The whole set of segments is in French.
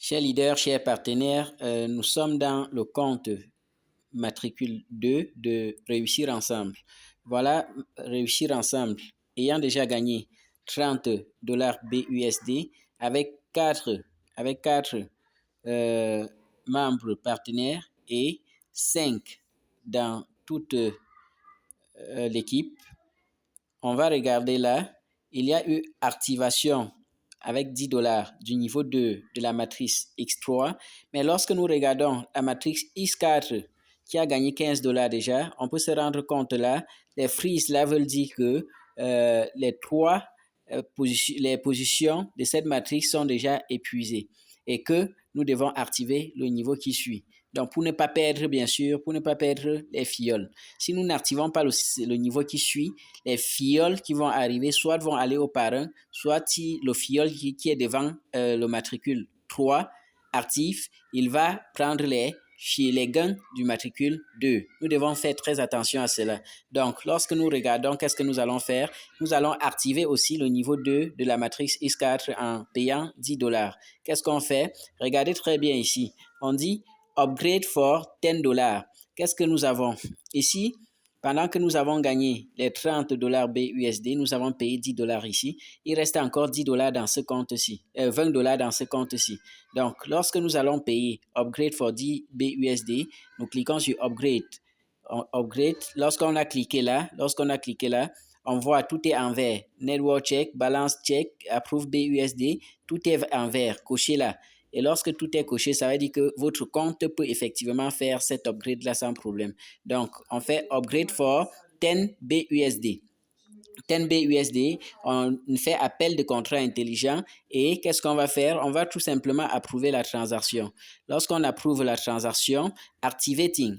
Chers leaders, chers partenaires, nous sommes dans le compte matricule 2 de Réussir Ensemble. Voilà, Réussir Ensemble, ayant déjà gagné 30 dollars BUSD avec 4 membres partenaires et 5 dans toute l'équipe. On va regarder là, il y a eu activation avec 10 dollars du niveau 2 de la matrice X3. Mais lorsque nous regardons la matrice X4 qui a gagné 15 dollars déjà, on peut se rendre compte là, les freezes là veulent dire que les positions de cette matrice sont déjà épuisées et que nous devons activer le niveau qui suit. Donc, pour ne pas perdre, bien sûr, pour ne pas perdre les filleuls. Si nous n'activons pas le niveau qui suit, les filleuls qui vont arriver, soit vont aller au parrain, soit si le filleul qui est devant le matricule 3 actif, il va prendre les gains du matricule 2. Nous devons faire très attention à cela. Donc, lorsque nous regardons, qu'est-ce que nous allons faire? Nous allons activer aussi le niveau 2 de la matrice X4 en payant 10 dollars. Qu'est-ce qu'on fait? Regardez très bien ici. On dit Upgrade for 10 dollars. Qu'est-ce que nous avons? Ici, pendant que nous avons gagné les 30 dollars BUSD, nous avons payé 10 dollars ici. Il reste encore 10 dollars dans ce compte-ci, 20 dollars dans ce compte-ci. Donc, lorsque nous allons payer Upgrade for 10 BUSD, nous cliquons sur Upgrade. Upgrade. Lorsqu'on a cliqué là, on voit tout est en vert. Network check, balance check, approve BUSD, tout est en vert, coché là. Et lorsque tout est coché, ça veut dire que votre compte peut effectivement faire cet upgrade-là sans problème. Donc, on fait upgrade for 10 BUSD. 10 BUSD, on fait appel de contrat intelligent et qu'est-ce qu'on va faire? On va tout simplement approuver la transaction. Lorsqu'on approuve la transaction, activating.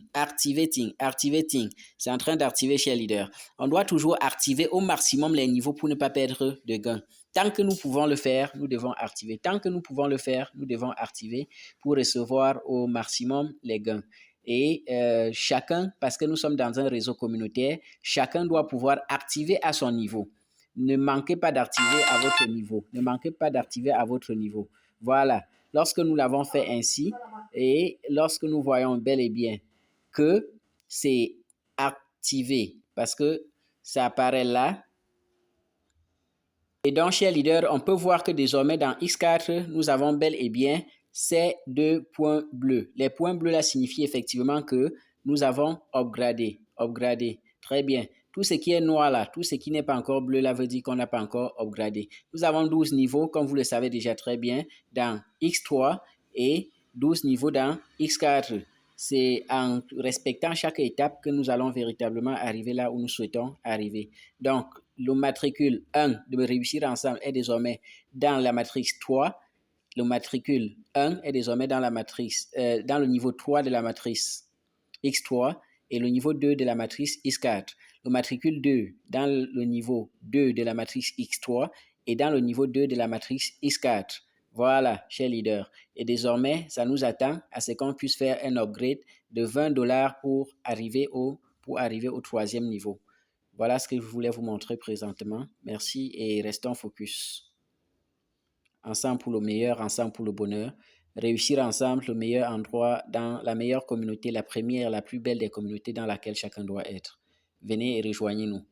C'est en train d'activer chez Leader. On doit toujours activer au maximum les niveaux pour ne pas perdre de gains. Tant que nous pouvons le faire, nous devons activer. Tant que nous pouvons le faire, nous devons activer pour recevoir au maximum les gains. Et chacun, parce que nous sommes dans un réseau communautaire, chacun doit pouvoir activer à son niveau. Ne manquez pas d'activer à votre niveau. Ne manquez pas d'activer à votre niveau. Voilà. Lorsque nous l'avons fait ainsi, et lorsque nous voyons bel et bien que c'est activé, parce que ça apparaît là, et donc, chers leaders, on peut voir que désormais dans X4, nous avons bel et bien ces 2 points bleus. Les points bleus là signifient effectivement que nous avons upgradé. Très bien. Tout ce qui est noir là, tout ce qui n'est pas encore bleu là veut dire qu'on n'a pas encore upgradé. Nous avons 12 niveaux, comme vous le savez déjà très bien, dans X3 et 12 niveaux dans X4. C'est en respectant chaque étape que nous allons véritablement arriver là où nous souhaitons arriver. Donc, le matricule 1 de Réussir Ensemble est désormais dans la matrice 3. Le matricule 1 est désormais dans dans le niveau 3 de la matrice X3 et le niveau 2 de la matrice X4. Le matricule 2 dans le niveau 2 de la matrice X3 et dans le niveau 2 de la matrice X4. Voilà, chers leaders. Et désormais, ça nous attend à ce qu'on puisse faire un upgrade de 20 dollars pour arriver au troisième niveau. Voilà ce que je voulais vous montrer présentement. Merci et restons focus. Ensemble pour le meilleur, ensemble pour le bonheur. Réussir ensemble, le meilleur endroit dans la meilleure communauté, la première, la plus belle des communautés dans laquelle chacun doit être. Venez et rejoignez-nous.